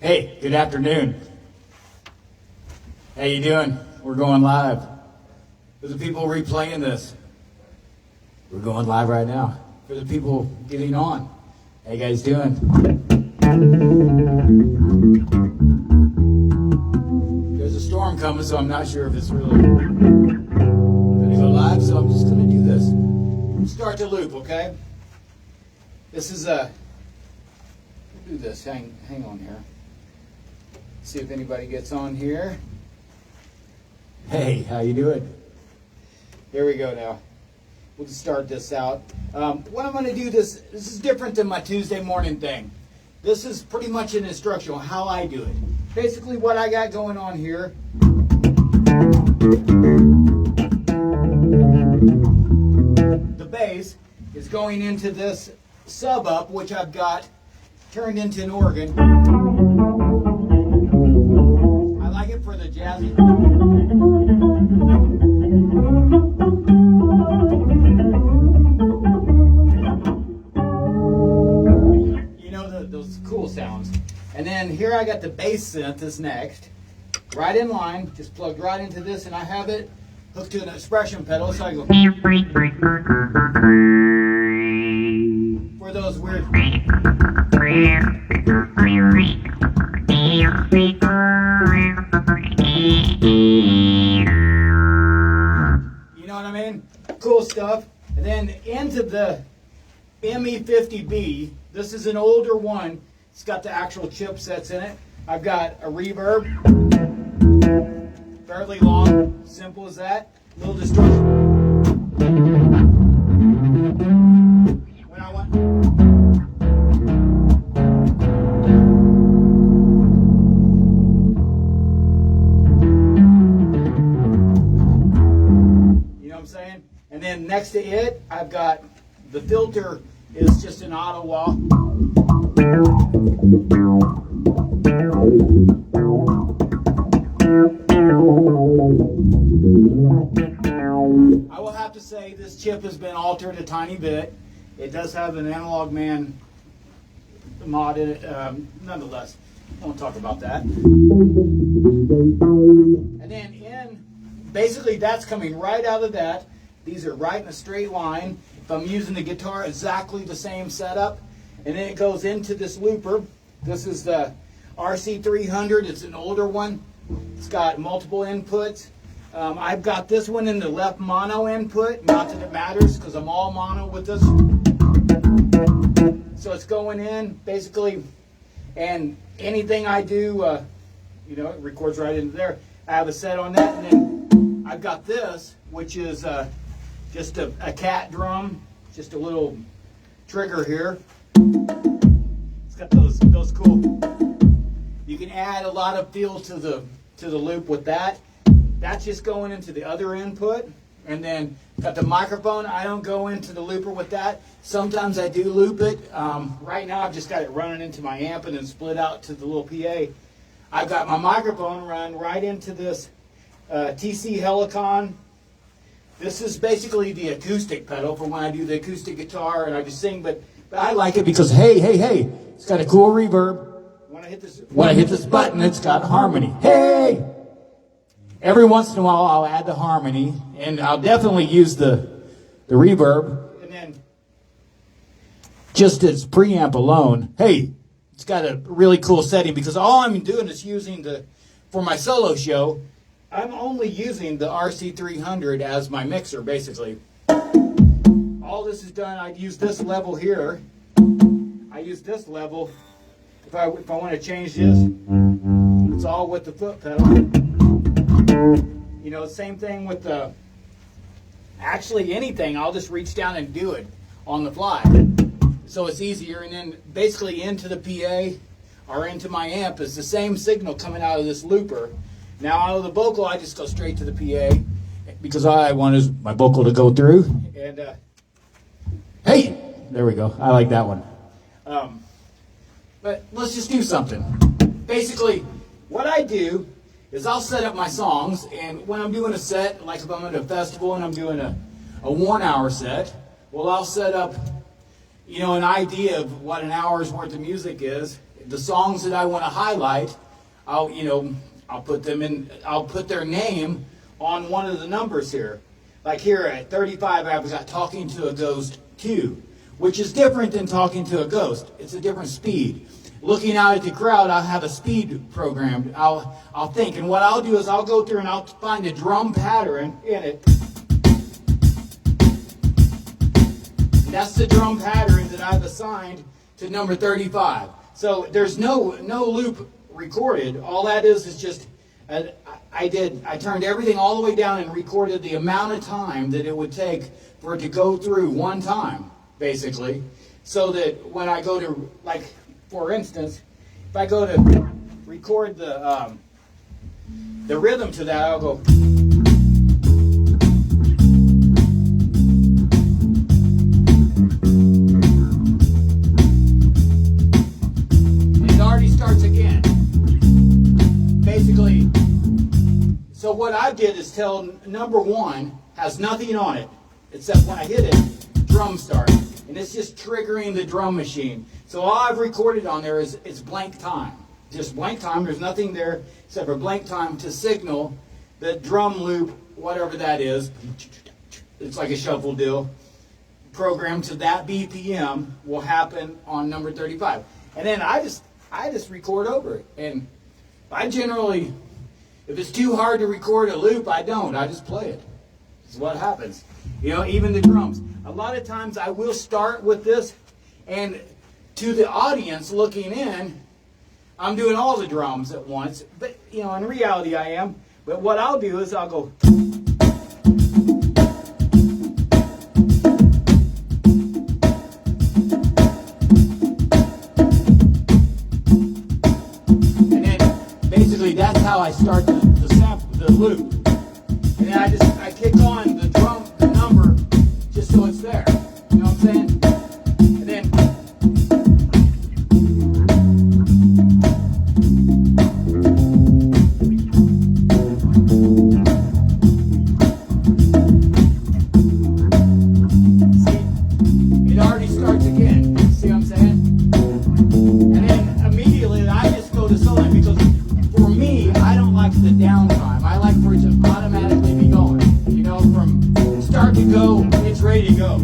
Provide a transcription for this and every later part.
Hey, good afternoon. How you doing? We're going live. For the people replaying this, we're going live right now. For the people getting on, how you guys doing? There's a storm coming, so I'm not sure if it's really going to go live, so I'm just going to do this. Start the loop, okay? This is a... do this. Hang on here. See if anybody gets on here. Hey, how you doing? Here we go now. We'll just start this out. What I'm going to do, this is different than my Tuesday morning thing. This is pretty much an instruction on how I do it. Basically what I got going on here. The bass is going into this sub up, which I've got turned into an organ. I like it for the jazzy. You know, those cool sounds. And then here I got the bass synth is next. Right in line, just plugged right into this, and I have it hooked to an expression pedal, so I go for those weird. You know what I mean? Cool stuff. And then into the ME50B. This is an older one. It's got the actual chipsets in it. I've got a reverb. Fairly long. Simple as that. Little distortion. When I want. You know what I'm saying? And then next to it, I've got the filter is just an auto wah. I will have to say this chip has been altered a tiny bit. It does have an Analog Man mod in it, nonetheless. I won't talk about that. And then basically that's coming right out of that. These are right in a straight line. If I'm using the guitar, exactly the same setup. And then it goes into this looper. This is the RC300. It's an older one. It's got multiple inputs. I've got this one in the left mono input. Not that it matters because I'm all mono with this. So it's going in basically, and anything I do, it records right into there. I have a set on that, and then I've got this, which is just a cat drum, just a little trigger here. It's got those cool. You can add a lot of feel to the loop with that. That's just going into the other input. And then got the microphone. I don't go into the looper with that. Sometimes I do loop it. Right now I've just got it running into my amp and then split out to the little PA. I've got my microphone run right into this TC Helicon. This is basically the acoustic pedal for when I do the acoustic guitar and I just sing, but I like it because hey, it's got a cool reverb. When I hit this button, it's got harmony. Hey! Every once in a while, I'll add the harmony, and I'll definitely use the reverb. And then, just as preamp alone, hey, it's got a really cool setting because all I'm doing is using for my solo show, I'm only using the RC300 as my mixer, basically. All this is done, I use this level here. I use this level. If I want to change this, it's all with the foot pedal. You know, same thing with actually anything, I'll just reach down and do it on the fly. So it's easier, and then basically into the PA or into my amp is the same signal coming out of this looper. Now out of the vocal, I just go straight to the PA because all I want is my vocal to go through. And hey, there we go. I like that one. But let's just do something. Basically, what I do is I'll set up my songs, and when I'm doing a set, like if I'm at a festival and I'm doing a 1 hour set, well, I'll set up, an idea of what an hour's worth of music is. the songs that I want to highlight, I'll put them in. I'll put their name on one of the numbers here. Like here at 35, I've got Talking to a Ghost 2, which is different than Talking to a Ghost. It's a different speed. Looking out at the crowd, I'll have a speed programmed. I'll think, and what I'll do is I'll go through and I'll find a drum pattern in it. And that's the drum pattern that I've assigned to number 35. So there's no loop recorded. All that is just I turned everything all the way down and recorded the amount of time that it would take for it to go through one time, basically, so that when I go to, like, for instance, if I go to record the rhythm to that, I'll go. Basically, so what I did is tell number 1 has nothing on it, except when I hit it, drum start. And it's just triggering the drum machine. So all I've recorded on there is blank time. Just blank time. There's nothing there except for blank time to signal the drum loop, whatever that is. It's like a shuffle deal. Programmed to that BPM will happen on number 35. And then I just record over it. And I generally, if it's too hard to record a loop, I don't. I just play it. This is what happens. Even the drums. A lot of times I will start with this, and to the audience looking in, I'm doing all the drums at once. But, in reality I am. But what I'll do is I'll go. That's how I start the loop. And then I kick on the number, just so it's there. You know what I'm saying? And then see, it already starts again. See what I'm saying? And then immediately I just go to solo because for me, I don't like the downtime. I like for it to automatically be going. From start to go, it's ready to go.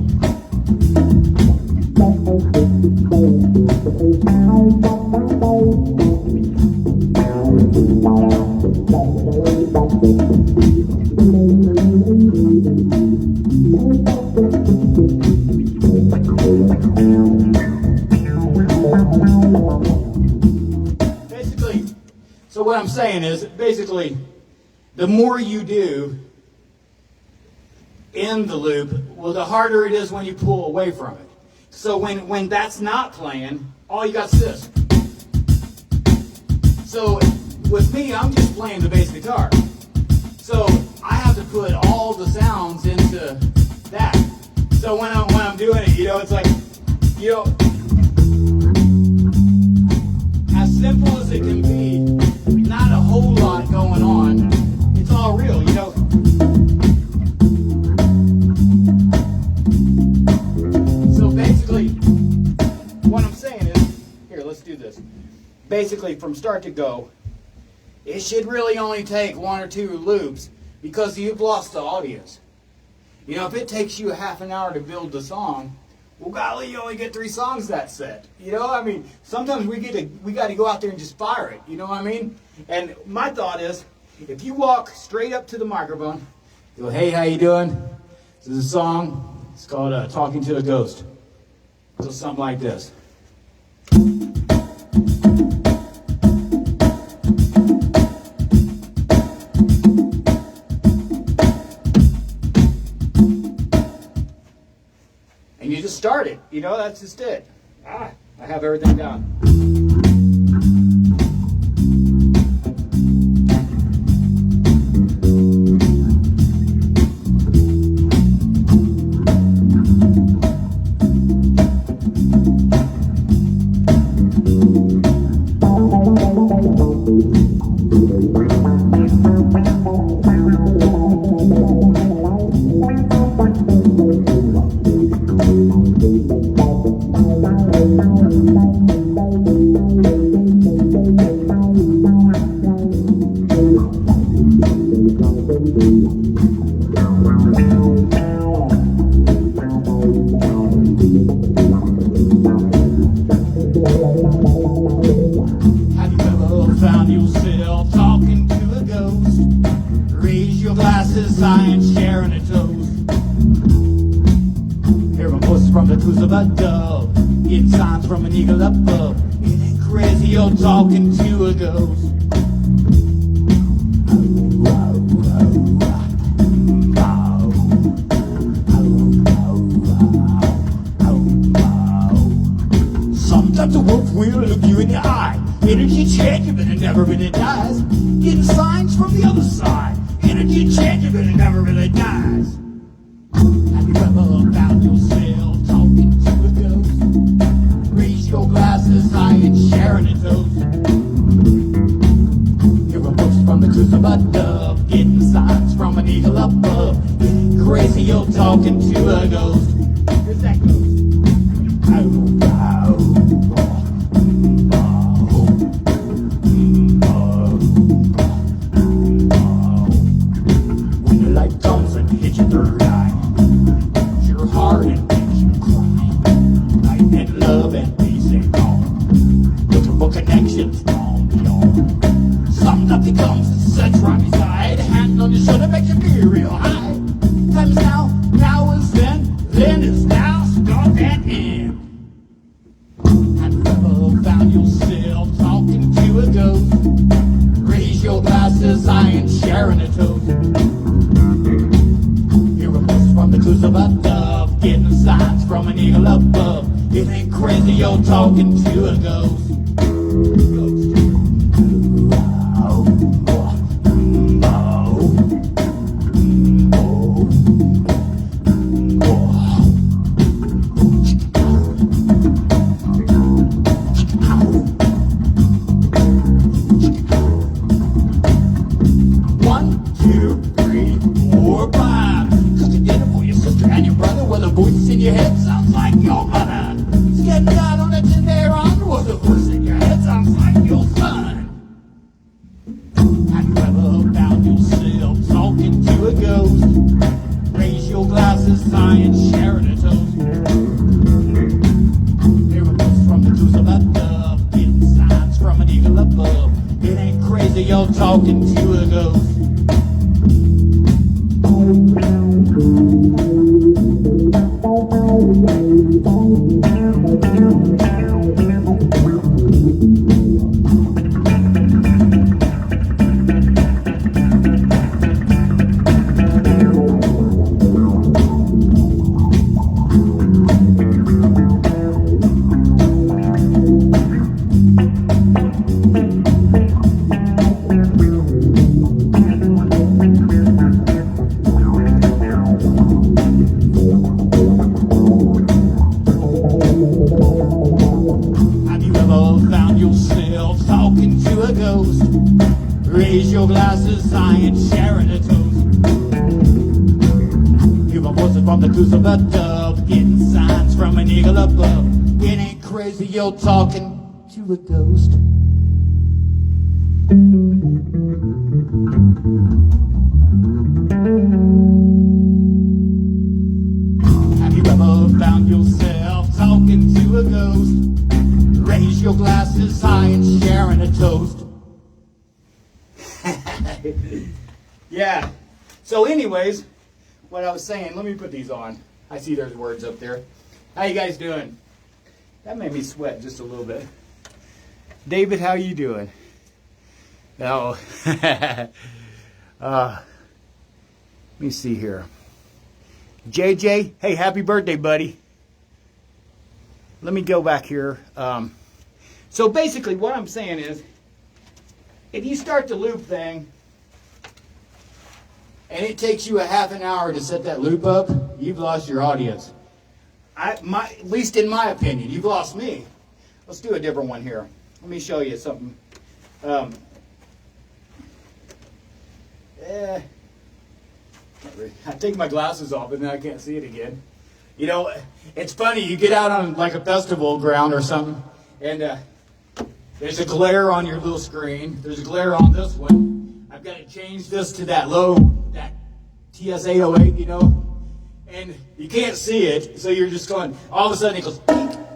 So what I'm saying is, basically, the more you do in the loop, well, the harder it is when you pull away from it. So when that's not playing, all you got is this. So with me, I'm just playing the bass guitar. So I have to put all the sounds into that. So when I'm doing it, it's like, as simple as it can be, not a whole lot going on. It's all real, So basically, what I'm saying is, here, let's do this. Basically, from start to go, it should really only take 1 or 2 loops because you've lost the audience. If it takes you a half an hour to build the song, well, golly, you only get 3 songs that set. Sometimes we got to go out there and just fire it. You know what I mean? And my thought is, if you walk straight up to the microphone, go, hey, how you doing? This is a song. It's called Talking to a Ghost. So something like this. And you just start it. That's just it. I have everything down. Have you ever found yourself talking to a ghost? Raise your glasses high and sharing a toast. Hear a voice from the cruise of a dove, get signs from an eagle above. It ain't crazy you're talking to a ghost. Sometimes the wolf will look you in the eye. Energy changes, but it never really dies. Getting signs from the other side. Energy changes, but it never really dies. Have you ever found yourself talking to a ghost? Raise your glasses high and sharing a toast. Hear a voice from the cruise of a dove, getting signs from an eagle above. Crazy, you're talking to a ghost. Here's that ghost. When the light comes and hits your third eye, your heart and makes you cry. Light and love and peace and calm, looking for connections from beyond. Something comes and sets right beside. Hand on your shoulder makes you feel real high. Time is now, now is then is now. Start and end. Have you ever found yourself talking to a ghost? Raise your glasses high and sharing a toast. Hear a voice from the cruise of a dove, getting signs from an eagle above. It ain't crazy you're talking to a ghost. Voice in your head sounds like your mother. It's getting down on it and there on. Well, the voice in your head sounds like your son. Have you ever found yourself talking to a ghost? Raise your glasses high and sharing a toast. Hear a voice from the cruise of a dove, getting signs from an eagle above. It ain't crazy you're talking to a ghost. Raise your glasses high and sharing a toast. Hear my voices from the cruise of a dove, getting signs from an eagle above. It ain't crazy you're talking to a ghost. Have you ever found yourself talking to a ghost? Raise your glasses high and sharing a toast. Yeah. So anyways, what I was saying, let me put these on. I see there's words up there. How you guys doing? That made me sweat just a little bit. David, how you doing? Oh. Let me see here. JJ, hey, happy birthday, buddy. Let me go back here. So basically what I'm saying is, if you start the loop thing, and it takes you a half an hour to set that loop up, you've lost your audience. At least in my opinion, you've lost me. Let's do a different one here. Let me show you something. I take my glasses off and then I can't see it again. You know, it's funny, you get out on like a festival ground or something, and there's a glare on your little screen. There's a glare on this one. I've got to change this to that TS808, you know, and you can't see it, so you're just going, all of a sudden it goes, tink,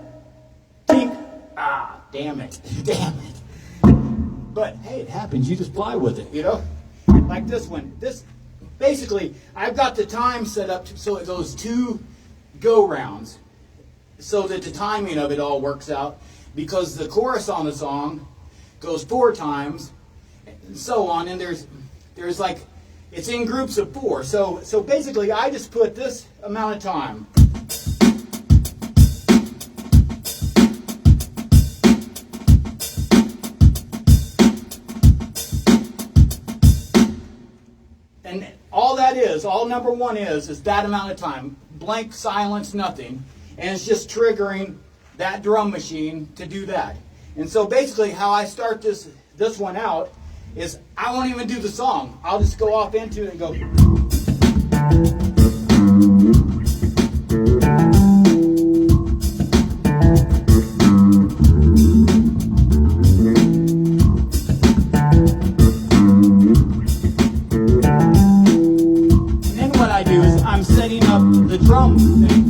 tink, ah. Damn it. Damn it. But hey, it happens. You just fly with it, you know? Like this one. This, basically, I've got the time set up so it goes 2 go rounds so that the timing of it all works out, because the chorus on the song goes 4 times and so on, and there's like, it's in groups of 4. So basically I just put this amount of time. And all number 1 is that amount of time. Blank, silence, nothing. And it's just triggering that drum machine to do that. And so basically how I start this one out is I won't even do the song. I'll just go off into it and go. And then what I do is I'm setting up the drum thing.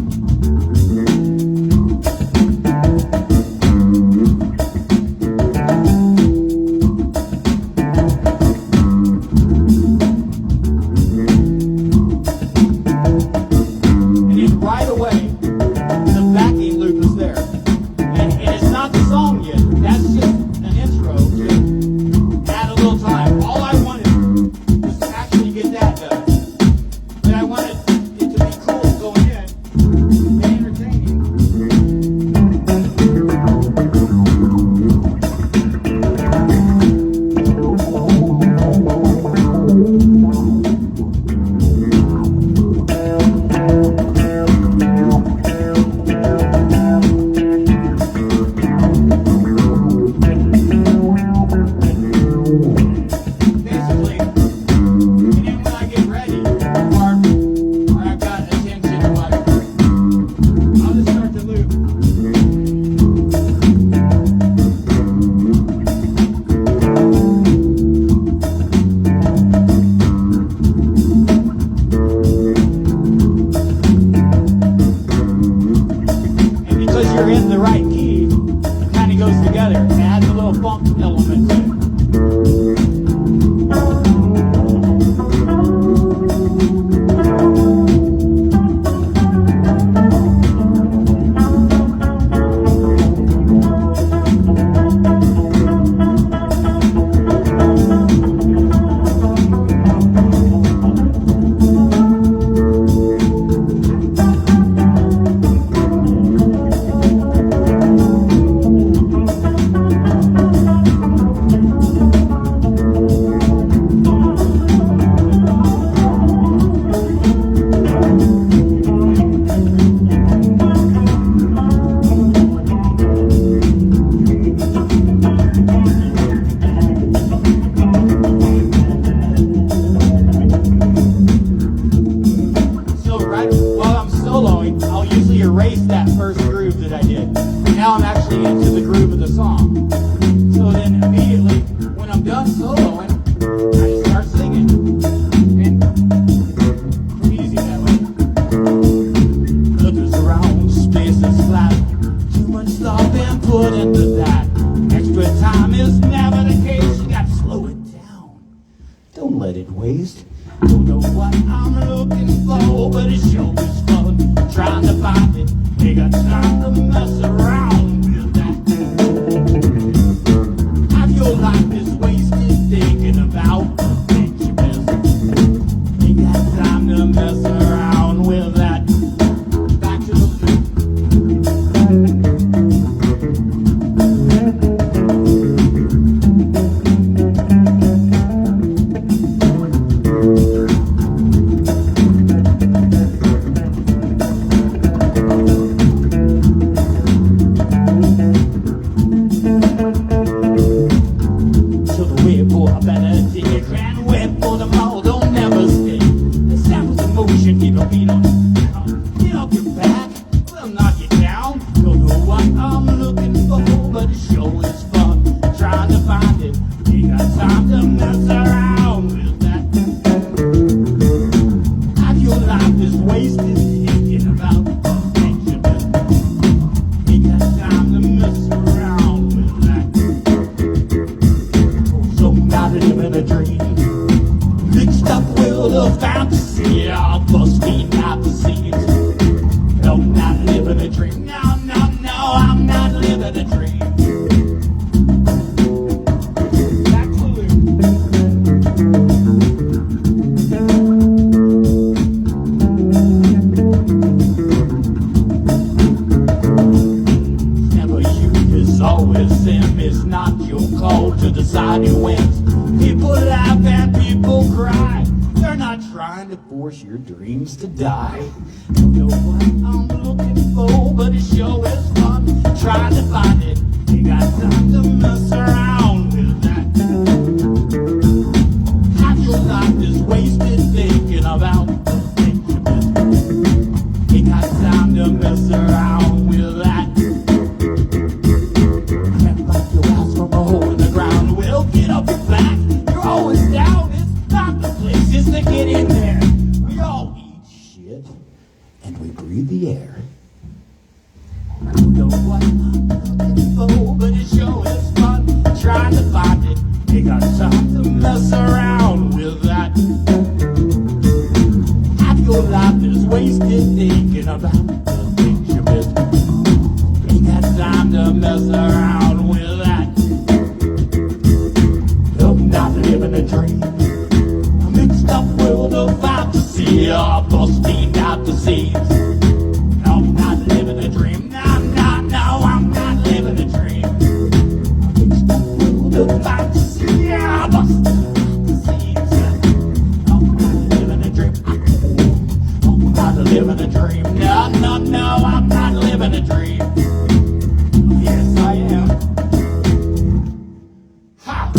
Don't know what I'm looking for, but it sure is fun trying to find it. Ain't got time to mess around with that. Half your life is wasted thinking about the things you miss. Ain't got time to mess around with that. Back to the with It's not your call to decide who wins. People laugh and people cry. They're not trying to force your dreams to die. Don't know what I'm looking for, but it sure is fun trying to find it. You got time to mess around with that. Half your life is wasted thinking about the things you missed. You got time to mess around with that. Can't find your ass from a hole in the ground. Well, get up and back. You're always down. It's not the place just to get in there. We all eat shit and we breathe the air. I don't know what I'm looking for, but it sure is fun trying to find it. You got time to mess around with that. Half your life is wasted thinking about the things you missed. Ain't got time to mess around with that. I'm not living a dream. A mixed up world of fantasy, busting out the seams. I'm not living a dream. No, I'm not living a dream. A mixed up world of fantasy, busting out the seams. I'm not living a dream. I'm not living a dream. No, I'm not living a dream. Yes, I am. Ha!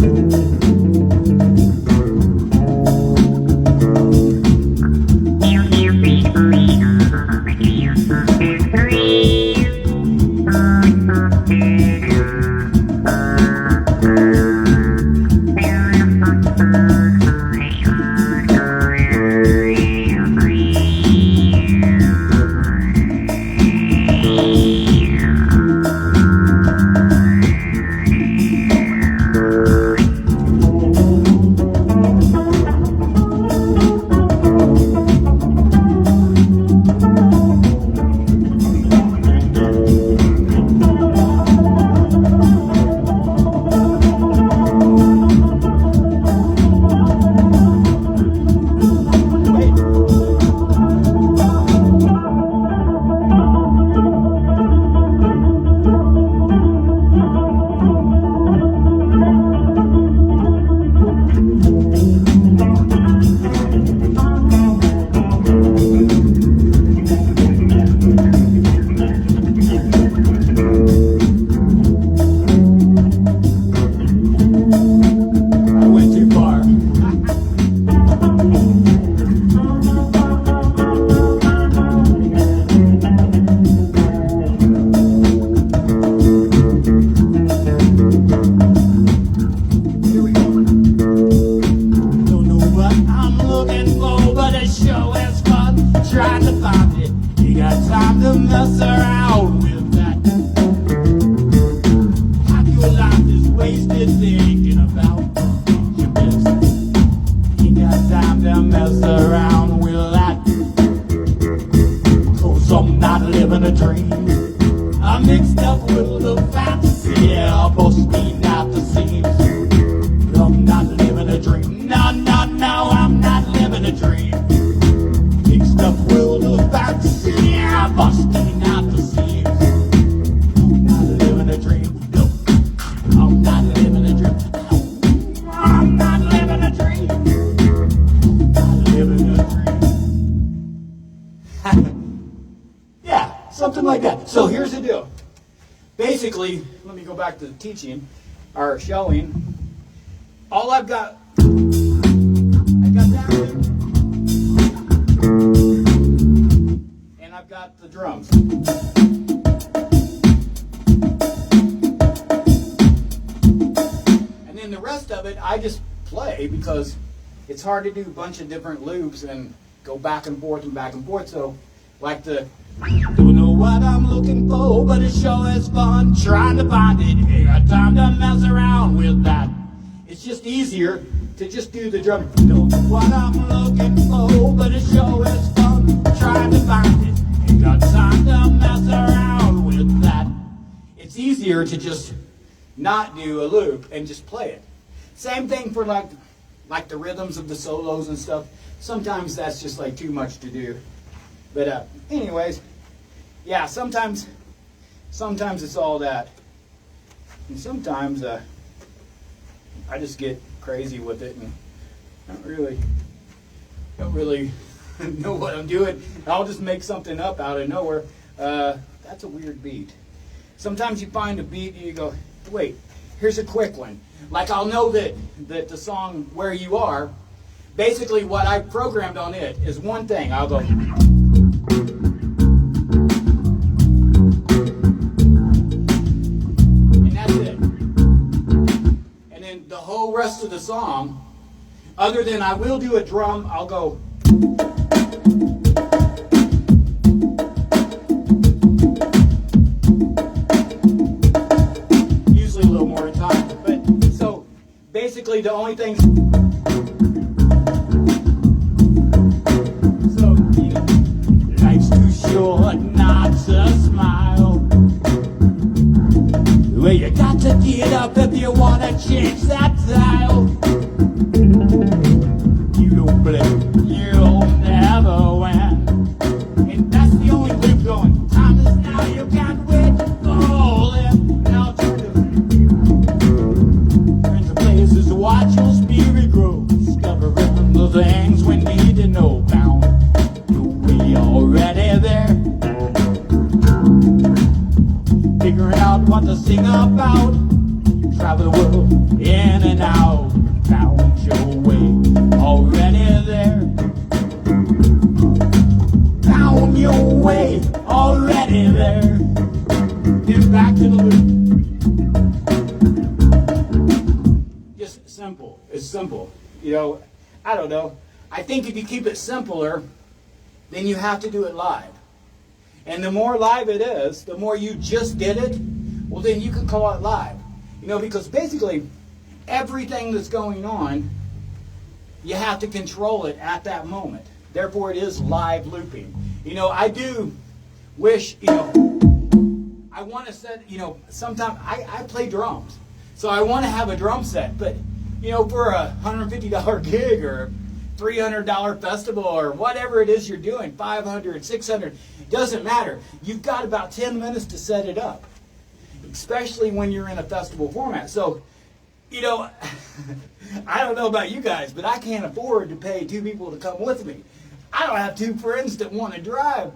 Something like that. So here's the deal. Basically, let me go back to the teaching, or showing. All I've got that here, and I've got the drums. And then the rest of it, I just play because it's hard to do a bunch of different loops and go back and forth and back and forth. So, like the don't know what I'm looking for, but it sure is fun trying to find it. Ain't got time to mess around with that. It's just easier to just do the drum. Don't know what I'm looking for, but it sure is fun trying to find it. Ain't got time to mess around with that. It's easier to just not do a loop and just play it. Same thing for like the rhythms of the solos and stuff. Sometimes that's just like too much to do. But anyways, yeah, sometimes it's all that. And sometimes I just get crazy with it and don't really know what I'm doing. I'll just make something up out of nowhere. That's a weird beat. Sometimes you find a beat and you go, wait, here's a quick one. Like I'll know that the song Where You Are, basically what I programmed on it is one thing. I'll go, and that's it. And then the whole rest of the song, other than I will do a drum, I'll go. Usually a little more in time. But so basically the only thing. So, you know, life's too short not to smile. Well, you got to get up if you want to change that dial. You don't blink, you'll never win. And that's the only loop going. Time is now, you can't wait for it. Now turn to places to watch your spirit grow. Discovering the things we need to know. Bound, we already there. Figuring out what to sing about. You travel the world in and out. Found your way, already there. Found your way, already there. Get back to the loop. Just simple. It's simple. You know, I don't know. I think if you keep it simpler, then you have to do it live. And the more live it is, the more you just get it, well then you can call it live. You know, because basically everything that's going on, you have to control it at that moment. Therefore it is live looping. You know, I do wish, you know, I want to set, you know, sometimes I play drums. So I want to have a drum set, but, you know, for a $150 gig or $300 festival or whatever it is you're doing, 500, 600, doesn't matter. You've got about 10 minutes to set it up, especially when you're in a festival format. So, you know, I don't know about you guys, but I can't afford to pay 2 people to come with me. I don't have 2 friends that want to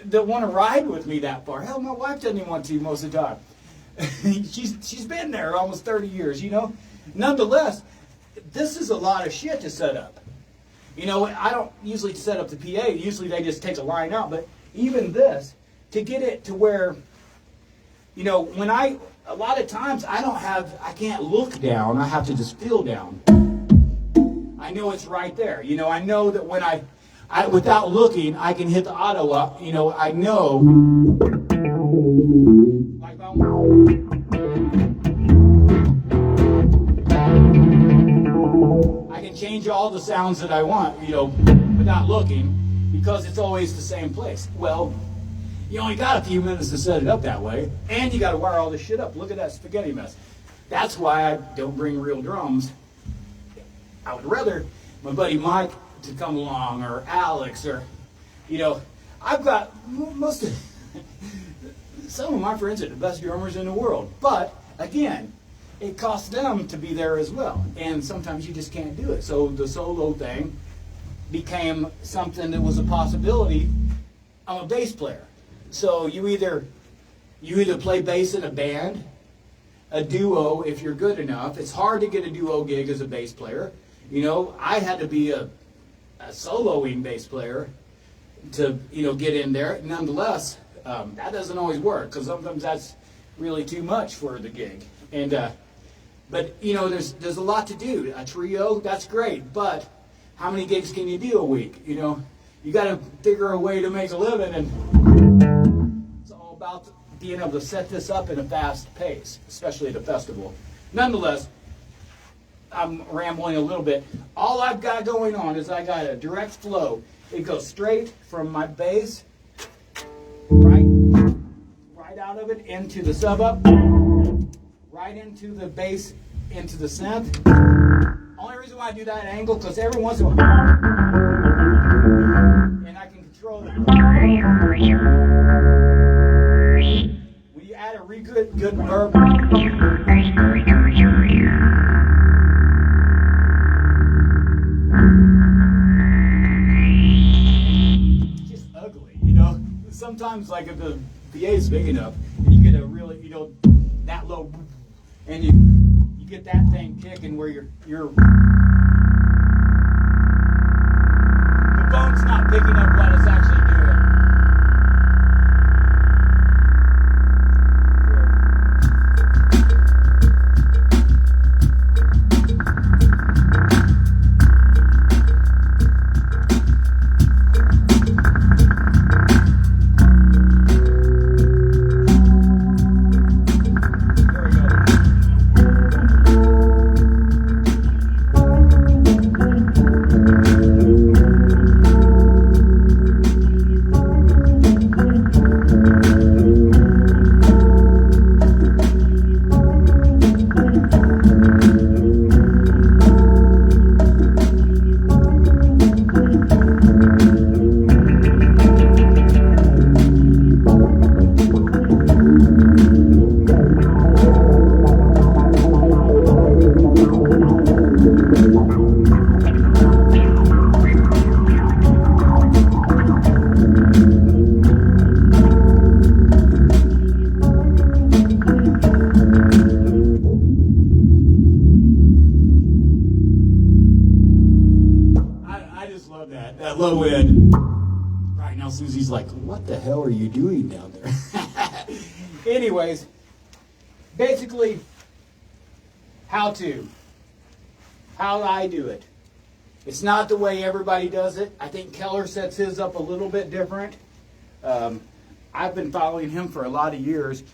that want to ride with me that far. Hell, my wife doesn't even want to most of the time. She's been there almost 30 years, you know. Nonetheless, this is a lot of shit to set up. You know, I don't usually set up the PA. Usually they just take a line out. But even this, to get it to where, you know, a lot of times I can't look down. I have to just feel down. I know it's right there. You know, I know that when I without looking, I can hit the auto up. You know, I know. Like I can change all the sounds that I want, you know, without looking, because it's always the same place. Well, you only got a few minutes to set it up that way, and you got to wire all this shit up. Look at that spaghetti mess. That's why I don't bring real drums. I would rather my buddy Mike to come along, or Alex, or, you know, I've got some of my friends are the best drummers in the world, but again, it costs them to be there as well, and sometimes you just can't do it. So the solo thing became something that was a possibility. I'm a bass player, so you either play bass in a band, a duo if you're good enough. It's hard to get a duo gig as a bass player. You know, I had to be a soloing bass player to, you know, get in there. Nonetheless, that doesn't always work, because sometimes that's really too much for the gig. And but you know, there's a lot to do. A trio, that's great, but how many gigs can you do a week? You know, you got to figure a way to make a living, and it's all about being able to set this up in a fast pace, especially at a festival. Nonetheless, I'm rambling a little bit. All I've got going on is I got a direct flow. It goes straight from my bass, right out of it into the sub up, right into the bass, into the synth. Only reason why I do that angle, because every once in a while, and I can control it. When you add a good verb. Just ugly, you know. Sometimes, like if the PA is big enough, and you get a really, you know, that low, and you get that thing kicking where you're the phone's not picking up what it's actually doing. That low end. Right now, Susie's like, what the hell are you doing down there? Anyways, basically, how I do it. It's not the way everybody does it. I think Keller sets his up a little bit different. I've been following him for a lot of years.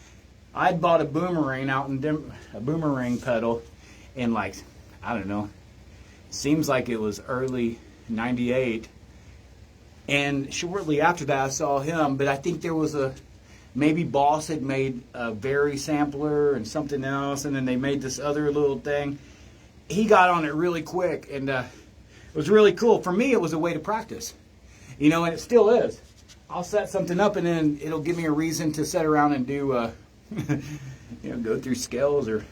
I'd bought a boomerang out in a boomerang pedal in, like, I don't know, seems like it was early 98. And shortly after that I saw him, but I think there was maybe Boss had made a Very sampler and something else, and then they made this other little thing. He got on it really quick, and it was really cool. For me, it was a way to practice, you know, and it still is. I'll set something up, and then it'll give me a reason to sit around and do, you know, go through scales or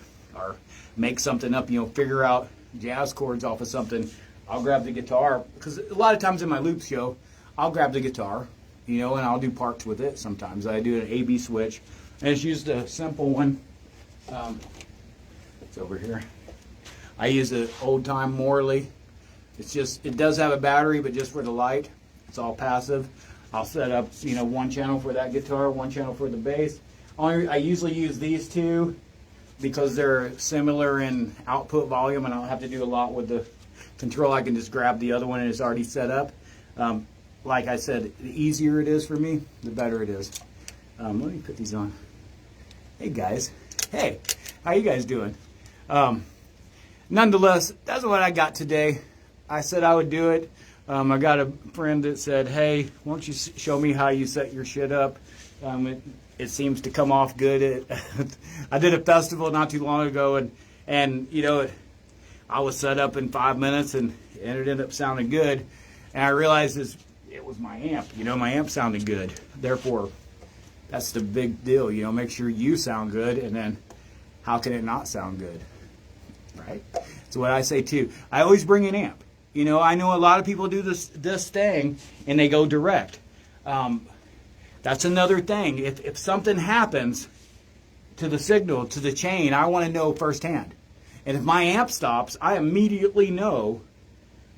make something up, you know, figure out jazz chords off of something. I'll grab the guitar, because a lot of times in my loop show, I'll grab the guitar, you know, and I'll do parts with it sometimes. I do an A-B switch, and it's used a simple one. It's over here. I use an old-time Morley. It's just, it does have a battery, but just for the light. It's all passive. I'll set up, you know, one channel for that guitar, one channel for the bass. I usually use these two because they're similar in output volume, and I don't have to do a lot with the control. I can just grab the other one and it's already set up. Like I said, the easier it is for me, the better it is. Let me put these on. Hey guys. Hey, how you guys doing? Nonetheless, that's what I got today. I said I would do it. I got a friend that said, hey, why don't you show me how you set your shit up? It seems to come off good. I did a festival not too long ago, and you know, I was set up in 5 minutes, and it ended up sounding good. And I realized it was my amp. You know, my amp sounded good. Therefore, that's the big deal. You know, make sure you sound good, and then how can it not sound good? Right? That's what I say too. I always bring an amp. You know, I know a lot of people do this thing and they go direct. That's another thing. If something happens to the signal, to the chain, I want to know firsthand. And if my amp stops, I immediately know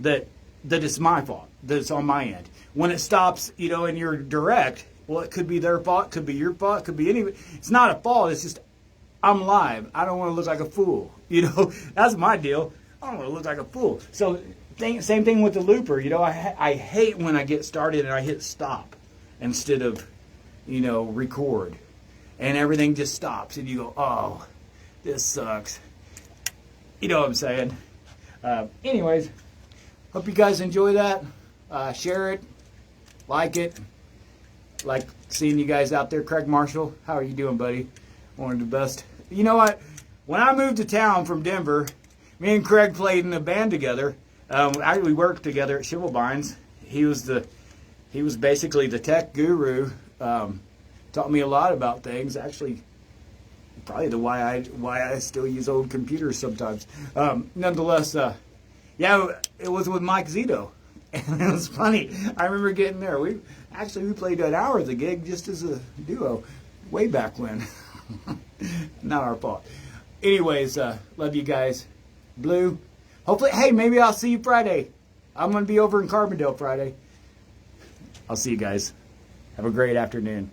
that it's my fault, that it's on my end. When it stops, you know, and you're direct, well, it could be their fault, could be your fault, could be anybody. It's not a fault. It's just I'm live. I don't want to look like a fool. You know, that's my deal. I don't want to look like a fool. So same thing with the looper. You know, I hate when I get started and I hit stop instead of, you know, record, and everything just stops, and you go, oh, this sucks. You know what I'm saying? Anyways, hope you guys enjoy that. Share it, like it. Like seeing you guys out there. Craig Marshall, how are you doing, buddy? One of the best. You know what? When I moved to town from Denver, me and Craig played in a band together. We worked together at Shivelbines. He was basically the tech guru. Taught me a lot about things. Actually probably the why I still use old computers sometimes. Nonetheless, yeah, it was with Mike Zito, and it was funny. I remember getting there. We played an hour of the gig just as a duo, way back when. Not our fault. Anyways, love you guys. Blue. Hopefully, hey, maybe I'll see you Friday. I'm gonna be over in Carbondale Friday. I'll see you guys. Have a great afternoon.